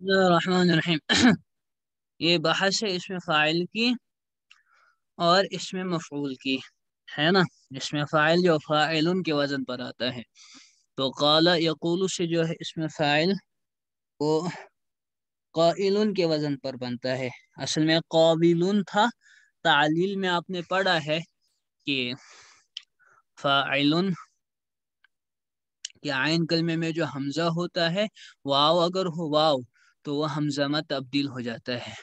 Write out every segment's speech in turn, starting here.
بسم اللہ الرحمن الرحیم یہ بحث ہے اس میں فاعل کی اور اس میں مفعول کی ہے نا. اس میں فاعل جو فاعلن کے وزن پر آتا ہے تو قال یقول سے جو ہے اس میں فاعل وہ قائلن کے وزن پر بنتا ہے. اصل میں قابلن تھا. تعلیل میں آپ نے پڑھا ہے کہ فاعلن کہ عین کلمے میں جو حمزہ ہوتا ہے واو اگر ہو واو تو وہ حمزہ میں تبدیل ہو جاتا ہے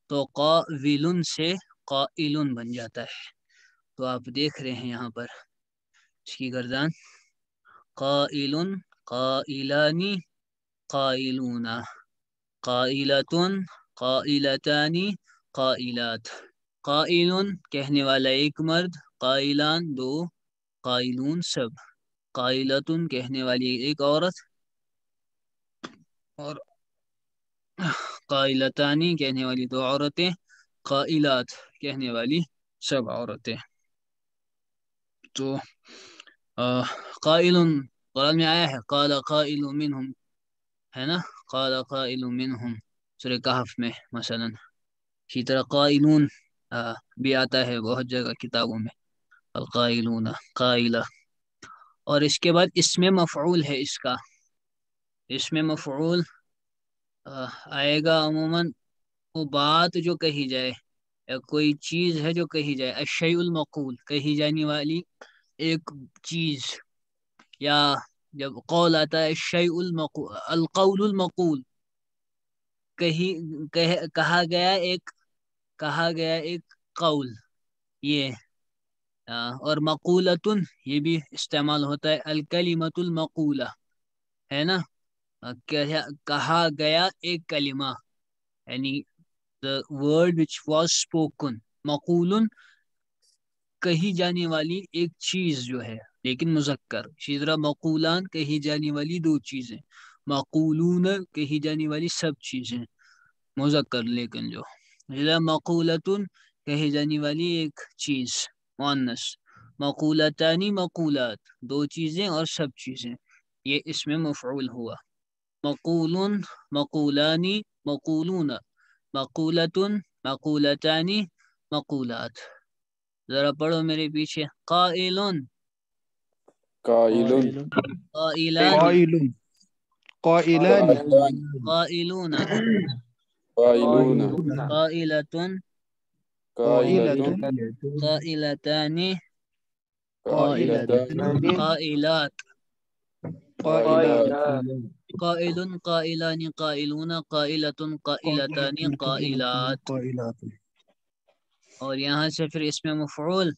تو قائلن سے قائلن بن جاتا ہے. تو آپ دیکھ رہے ہیں یہاں پر اس کی گردان قائلن قائلانی قائلون قائلتن قائلتانی قائلات. قائلن کہنے والا ایک مرد، قائلان دو، قائلون سب. قائلتن کہنے والی ایک عورت اور قائلتانی کہنے والی دو عورتیں، قائلات کہنے والی سب عورتیں. تو قائل قرآن میں آیا ہے قال قائل منہم ہے نا. قال قائل منہم سورہ کہف میں مثلا. اسی طرح قائلون بھی آتا ہے بہت جگہ کتابوں میں، القائلون قائلہ. اور اس کے بعد اس میں مفعول ہے اس کا. اس میں مفعول آئے گا عموماً وہ بات جو کہی جائے یا کوئی چیز ہے جو کہی جائے، الشیء المقول کہی جانے والی ایک چیز. یا جب قول آتا ہے الشیء المقول القول المقول کہا گیا ایک قول یہ. اور مقولتن یہ بھی استعمال ہوتا ہے الکلمۃ المقولہ ہے نا. کہا گیا ایک کلمہ یعنی the word which was spoken. مقولن کہی جانے والی ایک چیز جو ہے لیکن مذکر. اسی طرح مقولان کہی جانے والی دو چیزیں، مقولون کہی جانے والی سب چیزیں مذکر. لیکن جو مقولتن کہی جانے والی ایک چیز مؤنث. مقولتانی مقولات دو چیزیں اور سب چیزیں. یہ اس میں مفعول ہوا. مقولن مقولانی مقولون مقولتن مقولتانی مقولات. ذرا پڑھو میرے پیچھے قائلن قائلن قائلانی قائلان قائلون قائلون قائلتن قائلتن قائلتان قائلتان قائلات قائلات قائل قائلان قائلون قائلتن قائلتان قائلات. اور یہاں سے پھر اس میں مفعول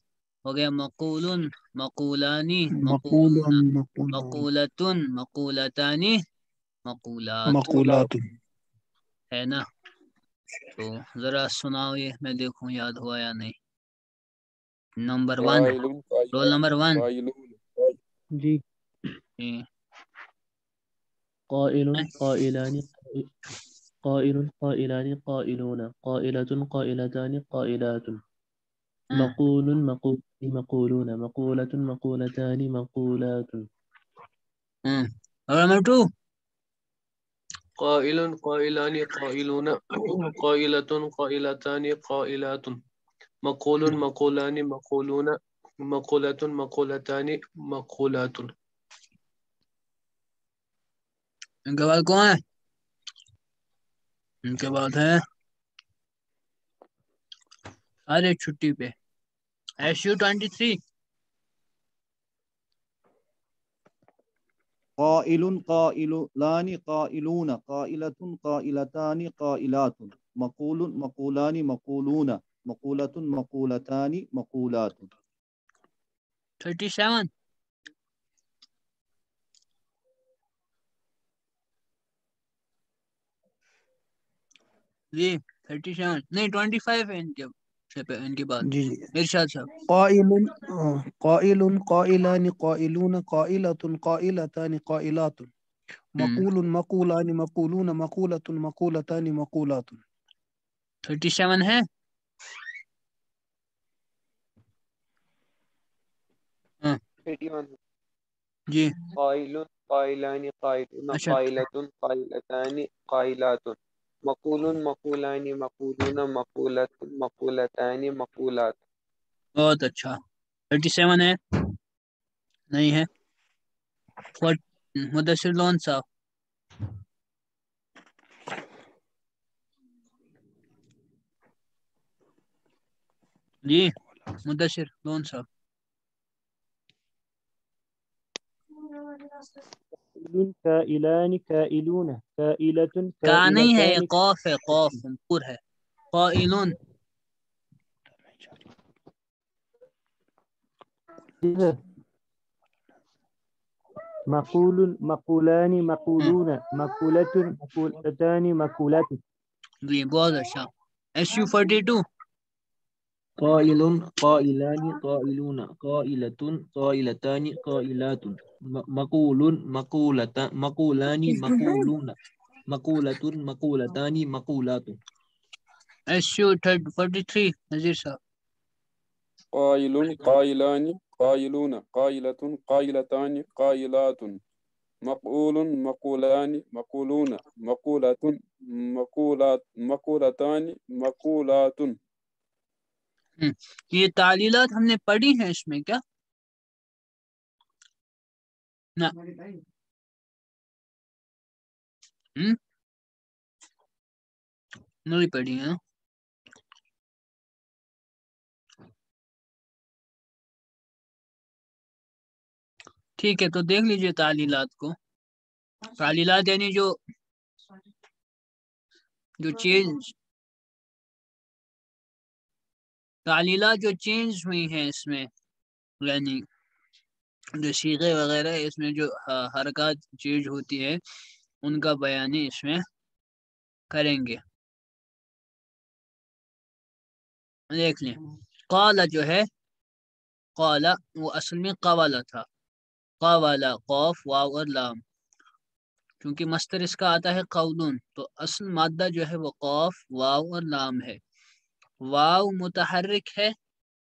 ہو گیا مقولن مقولانی مقولون مقولتن مقولتانی مقولات ہے نا. تو ذرا سناؤ یہ میں دیکھوں یاد ہوا یا نہیں. نمبر 1 قائلن رول نمبر 1 قائلون جی. قائل قائلان قائل قائلان قائلون قائلة قائلتان قائلات. مقول مقول مقولون مقولة مقولتان مقولات. نمبر 2 قائل قائلان قائلون قائلة قائلتان قائلات. مقول مقولان مقولون مقولة مقولتان مقولات. ان کے بعد کون ہے؟ ان کے بعد ہے ارے چھٹی پہ SU23 قائل قائلان قائلون قائلة قائلتان قائلات. مقول مقولان مقولون مقولة مقولتان مقولات. 37 جی 37 نہیں 25 ہے ان کے بعد. جی ارشاد صاحب قائل قائلان قائلون قائلة قائلتان قائلات. مقول مقولان مقولون مقولة مقولتان مقولات. 37 ہے. ہاں 81 جی قائل قائلان قائلون اچھا قائلة قائلتان قائلات مقول مقولان مقولون مقولة مقولتان مقولات بہت اچھا 37 ہے نہیں ہے مدثر لون صاحب جی مدثر لون صاحب كائلان كائلون كائلة کا نہیں ہے یہ كائلتان قوف ہے قوف پور ہے قائلون مقول مقولان مقولون مقولة مقولتان مقولات جی بہت اچھا SU42 قائل قائلان قائلون قائلة قائلتان قائلات مقول مقولان مقولون مقولة مقولتان مقولات SU43 نذیر صاحب قائل قائلان قائلون قائلة قائلتان قائلات مقول مقولان مقولون مقولة مقولات مقولتان مقولات یہ تعلیلات ہم نے پڑھی ہیں اس میں کیا نہ نہیں پڑھی ہیں ٹھیک ہے تو دیکھ لیجئے تعلیلات کو تعلیلات یعنی جو چینج تعلیلات جو چینج ہوئی ہیں اس میں یعنی جو صیغے وغیرہ اس میں جو حرکات چینج ہوتی ہے ان کا بیانی اس میں کریں گے دیکھ لیں قال جو ہے قال وہ اصل میں قوالا تھا قوالا قوف واو اور لام کیونکہ مصدر اس کا آتا ہے قولون تو اصل مادہ جو ہے وہ قوف واو اور لام ہے واو متحرک ہے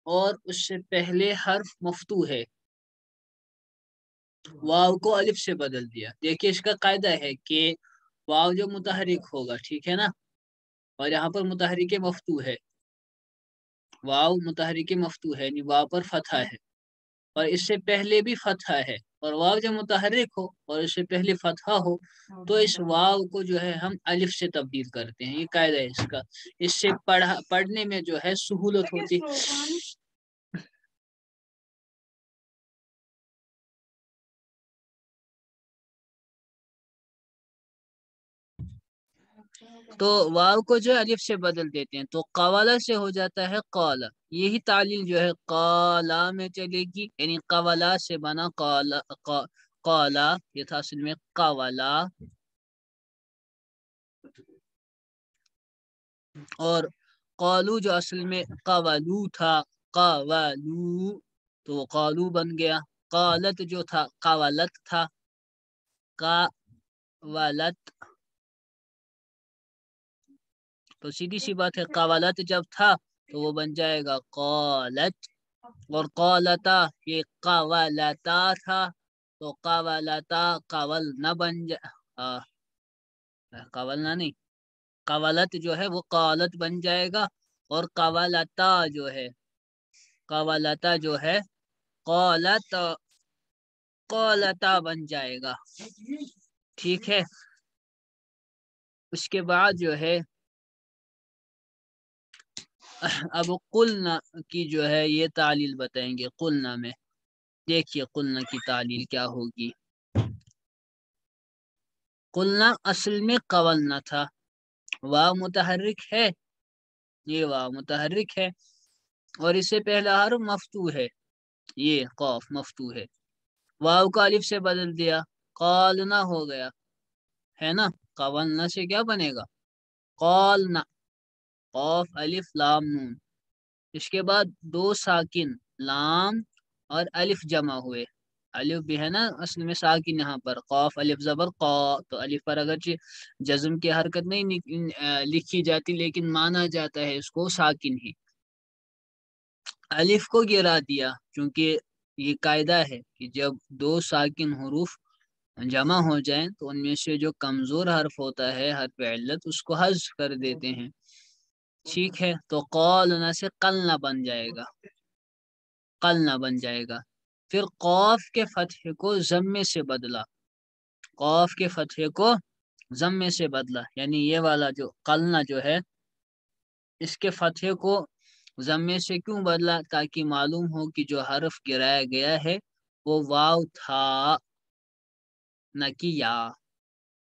اور اس سے پہلے حرف مفتوح ہے واو کو الف سے بدل دیا دیکھیے اس کا قاعدہ ہے کہ واو جو متحرک ہوگا ٹھیک ہے نا اور یہاں پر متحرک مفتوح ہے واو متحرک مفتوح ہے یعنی واو پر فتحہ ہے اور اس سے پہلے بھی فتحہ ہے اور واو جب متحرک ہو اور اس سے پہلے فتحہ ہو تو اس واو کو جو ہے ہم الف سے تبدیل کرتے ہیں یہ قاعدہ ہے اس کا اس سے پڑھنے میں جو ہے سہولت ہوتی تو واو کو جو ہے الف سے بدل دیتے ہیں تو قوالا سے ہو جاتا ہے قالا یہی تعلیل جو ہے قالا میں چلے گی یعنی قوالا سے بنا قالا یہ تھا اصل میں قوالا اور قالو جو اصل میں قوالو تھا قوالو تو وہ قالو بن گیا قالت جو تھا قوالت تھا قوالت تو سیدھی سی بات ہے قوالت جب تھا تو وہ بن جائے گا قالت اور قالتا یہ قوالتا تھا تو قوالتا قول نہ بن قول نہ نہیں قوالت جو ہے وہ قالت بن جائے گا اور قوالتا جو ہے قالتا بن جائے گا ٹھیک ہے اس کے بعد جو ہے اب قلنا کی جو ہے یہ تعلیل بتائیں گے قلنا میں دیکھیے قلنا کی تعلیل کیا ہوگی قلنا اصل میں قولنا تھا واو متحرک ہے یہ واو متحرک ہے اور اس سے پہلا حرف مفتوح ہے یہ قاف مفتوح ہے واو کا الف سے بدل دیا قالنا ہو گیا ہے نا قولنا سے کیا بنے گا قالنا قاف الف لام نون اس کے بعد دو ساکن لام اور الف جمع ہوئے الف بھی ہے نا اصل میں ساکن یہاں پر قاف الف زبر قا تو الف پر اگرچہ جزم کی حرکت نہیں لکھی جاتی لیکن مانا جاتا ہے اس کو ساکن ہی الف کو گرا دیا کیونکہ یہ قاعدہ ہے کہ جب دو ساکن حروف جمع ہو جائیں تو ان میں سے جو کمزور حرف ہوتا ہے حرف علت اس کو حذف کر دیتے ہیں. ٹھیک ہے، تو قولنا سے قلنا بن جائے گا، قلنا بن جائے گا. پھر قوف کے فتح کو ضمے سے بدلا، قوف کے فتح کو ضمے سے بدلا، یعنی یہ والا جو قلنا جو ہے اس کے فتح کو ضمے سے کیوں بدلا؟ تاکہ معلوم ہو کہ جو حرف گرایا گیا ہے وہ واو تھا نہ کہ یا.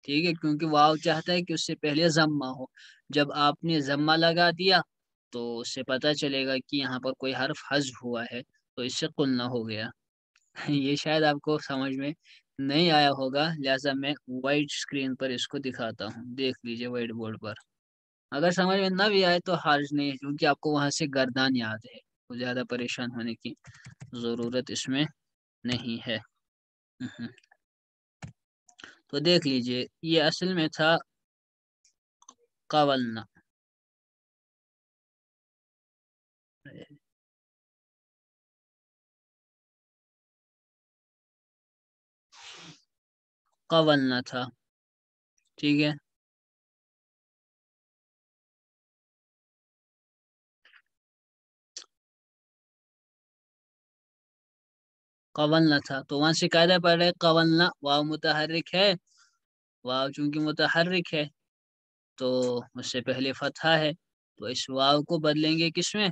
ٹھیک ہے، کیونکہ واو چاہتا ہے کہ اس سے پہلے ضمہ ہو. جب آپ نے ضمہ لگا دیا تو اس سے پتہ چلے گا کہ یہاں پر کوئی حرف حذف ہوا ہے، تو اس سے قلنا ہو گیا. یہ شاید آپ کو سمجھ میں نہیں آیا ہوگا، لہذا میں وائٹ اسکرین پر اس کو دکھاتا ہوں، دیکھ لیجئے وائٹ بورڈ پر. اگر سمجھ میں نہ بھی آئے تو حرج نہیں ہے، کیونکہ آپ کو وہاں سے گردان یاد ہے، تو زیادہ پریشان ہونے کی ضرورت اس میں نہیں ہے. تو دیکھ لیجئے یہ اصل میں تھا قولنا. قولنا تھا، ٹھیک ہے. قولنا تھا، تو وہاں سے قاعدہ پڑھ رہے قولنا، واو متحرک ہے، واو چونکہ متحرک ہے تو اس سے پہلے فتحہ ہے، تو اس واو کو بدلیں گے کس میں؟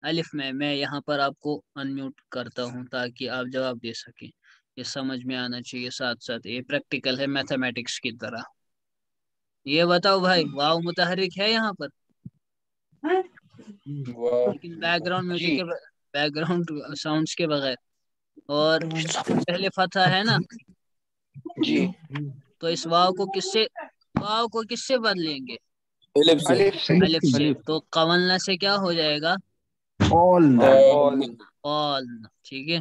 الف میں. میں یہاں پر آپ کو انمیوٹ کرتا ہوں تاکہ آپ جواب دے سکیں. یہ سمجھ میں آنا چاہیے، ساتھ ساتھ یہ پریکٹیکل ہے میتھمیٹکس کی طرح. یہ بتاؤ بھائی، واو متحرک ہے یہاں پر؟ واو لیکن بیک گراؤنڈ میوزک کے بیک گراؤنڈ ساؤنڈز کے بغیر، اور پہلے فتحہ ہے نا. جی تو اس واو کو کس سے بدلیں گے؟ الف سے. الف سے. الف سے. تو قولنا سے کیا ہو جائے گا؟ قولنا. قولنا. ٹھیک ہے،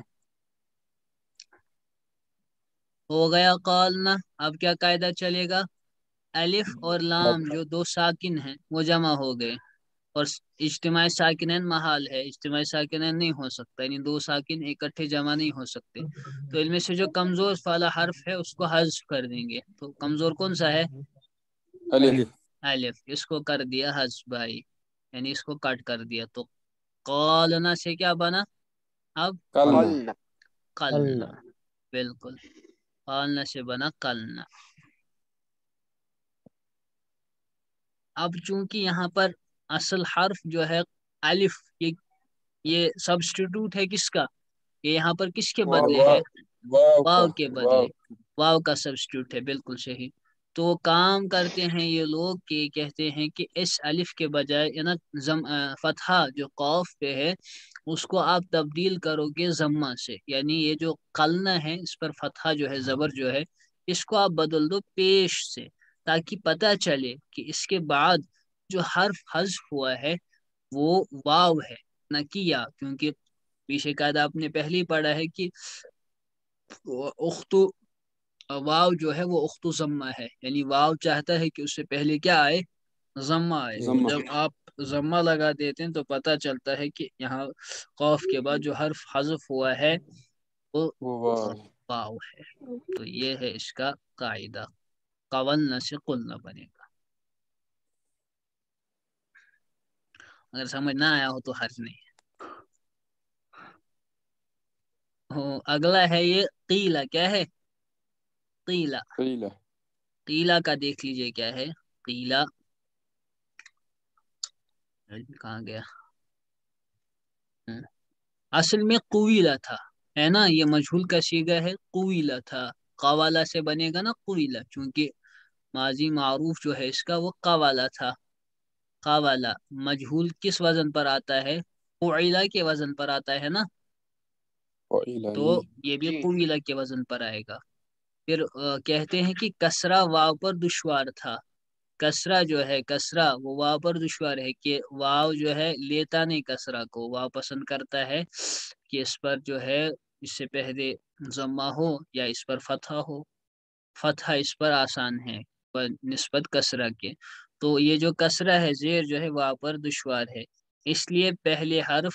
ہو گیا قولنا. اب کیا قاعدہ چلے گا؟ الف اور لام جو دو ساکن ہیں وہ جمع ہو گئے، اور اجتماع ساکنین محال ہے، اجتماع ساکنین نہیں ہو سکتا، یعنی دو ساکن اکٹھے جمع نہیں ہو سکتے. تو ان میں سے جو کمزور والا حرف ہے اس کو حذف کر دیں گے. تو کمزور کون سا ہے؟ الف. الف. اس کو کر دیا حذف بھائی، یعنی اس کو کٹ کر دیا. تو قولنا سے کیا بنا؟ اب قلنا. قلنا. بالکل، قولنا سے بنا قلنا. اب چونکہ یہاں پر اصل حرف جو ہے الف، یہ سبسٹیٹیوٹ ہے کس کا؟ یہ یہاں پر کس کے بدلے ہے؟ واو کے بدلے، واو کا سبسٹیٹیوٹ ہے. بالکل صحیح. تو کام کرتے ہیں یہ لوگ کہ کہتے ہیں کہ اس الف کے بجائے نا فتحہ جو قوف پہ ہے اس کو آپ تبدیل کرو گے ضمہ سے، یعنی یہ جو قلنا ہے اس پر فتحہ جو ہے، زبر جو ہے، اس کو آپ بدل دو پیش سے، تاکہ پتہ چلے کہ اس کے بعد جو حرف حذف ہوا ہے وہ واو ہے نہ کہ یا. کیونکہ پیچھے قاعدہ آپ نے پہلے ہی پڑھا ہے کہ اختو واو جو ہے وہ اختو ضمہ ہے، یعنی واو چاہتا ہے کہ اس سے پہلے کیا آئے؟ ضمہ آئے. تو جب آپ ضمہ لگا دیتے ہیں تو پتہ چلتا ہے کہ یہاں قوف کے بعد جو حرف حذف ہوا ہے وہ واو ہے. تو یہ ہے اس کا قاعدہ، قولنا سے قلنا بنے گا. اگر سمجھ نہ آیا ہو تو حرج نہیں. اگلا ہے یہ قیلہ. کیا ہے؟ قیلہ. قیلہ کا دیکھ لیجئے کیا ہے. قیلہ کہاں گیا؟ اصل میں قویلہ تھا، ہے نا. یہ مجہول کا صیغہ ہے، قویلہ تھا. قوالا سے بنے گا نا قویلہ، چونکہ ماضی معروف جو ہے اس کا وہ قوالا تھا. قوالا مجہول کس وزن پر آتا ہے؟ قویلہ کے وزن پر آتا ہے نا. تو یہ بھی قویلہ کے وزن پر آئے گا. پھر کہتے ہیں کہ کسرہ واو پر دشوار تھا. کسرہ جو ہے، کسرہ وہ واو پر دشوار ہے کہ واو جو ہے لیتا نہیں کسرہ کو، واو پسند کرتا ہے کہ اس پر جو ہے اس سے پہلے ضمہ ہو یا اس پر فتحہ ہو. فتحہ اس پر آسان ہے نسبت کسرہ کے. تو یہ جو کسرہ ہے زیر جو ہے واو پر دشوار ہے، اس لیے پہلے حرف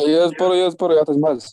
يذكر يا تجمز.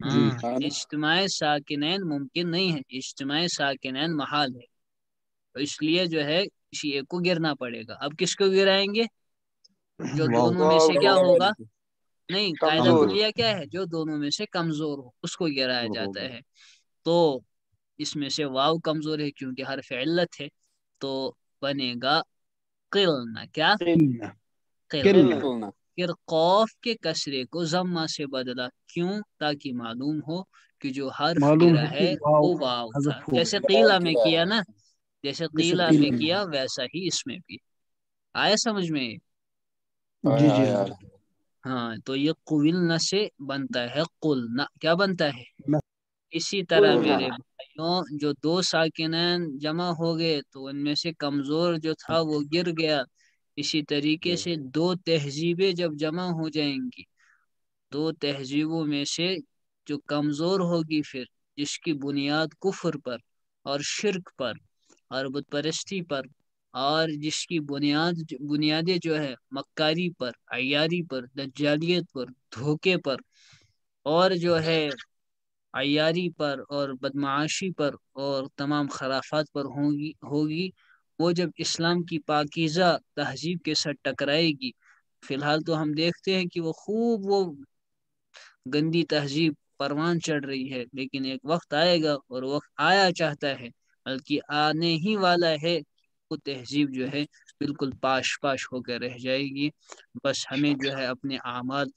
ہاں اجتماع ساکنین ممکن نہیں ہے، اجتماع ساکنین محال ہے، تو اس لیے جو ہے کسی ایک کو گرنا پڑے گا. اب کس کو گرائیں گے؟ جو دونوں میں سے کیا ہوگا؟ نہیں، قاعدہ کمزور. کلیہ کیا ہے؟ جو دونوں میں سے کمزور ہو اس کو گرایا جاتا ہے. تو اس میں سے واو کمزور ہے کیونکہ حرف علت ہے، تو بنے گا قلنا. کیا؟ قلنا قلنا. قلنا. پھر قوف کے کسرے کو ضمہ سے بدلا. کیوں؟ تاکہ معلوم ہو کہ جو حرف معلوم گرا ہے ہے کہ واو وہ واو تھا. حذف ہو جیسے گیا. قیلا میں گرا کیا ہے. نا، جیسے جیسے قیلا قیل میں میں. کیا ویسا ہی اس میں بھی. آیا سمجھ میں؟ جی آیا جی آیا. حضرت. ہاں، تو یہ قولنا سے بنتا ہے قلنا. کیا بنتا ہے؟ نہ. اسی طرح قلنا. میرے بھائیوں جو دو ساکنین جمع ہو گئے تو ان میں سے کمزور جو تھا وہ گر گیا. اسی طریقے سے دو تہذیبیں جب جمع ہو جائیں گی، دو تہذیبوں میں سے جو کمزور ہوگی پھر، جس کی بنیاد کفر پر اور شرک پر اور بت پرستی پر، اور جس کی بنیادیں جو ہے مکاری پر، عیاری پر، دجالیت پر، دھوکے پر، اور جو ہے عیاری پر اور بدمعاشی پر اور تمام خرافات پر ہوگی وہ جب اسلام کی پاکیزہ تہذیب کے ساتھ ٹکرائے گی. فی الحال تو ہم دیکھتے ہیں کہ وہ گندی تہذیب پروان چڑھ رہی ہے، لیکن ایک وقت آئے گا اور وقت آیا چاہتا ہے بلکہ آنے ہی والا ہے، وہ تہذیب جو ہے بالکل پاش ہو کر رہ جائے گی. بس ہمیں جو ہے اپنے اعمال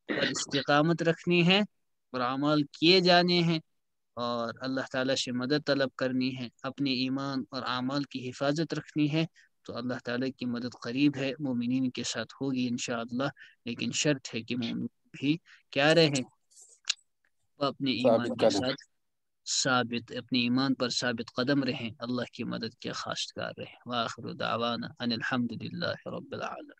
پر استقامت رکھنی ہے اور اعمال کیے جانے ہیں اور اللہ تعالیٰ سے مدد طلب کرنی ہے، اپنے ایمان اور اعمال کی حفاظت رکھنی ہے. تو اللہ تعالیٰ کی مدد قریب ہے، مومنین کے ساتھ ہوگی انشاءاللہ. لیکن شرط ہے کہ مومن بھی کیا رہے؟ وہ اپنے ایمان ثابت کے قدم. ساتھ ثابت، اپنے ایمان پر ثابت قدم رہیں، اللہ کی مدد کے خواستگار رہیں. وآخر دعوانا ان الحمد للہ رب العالمین.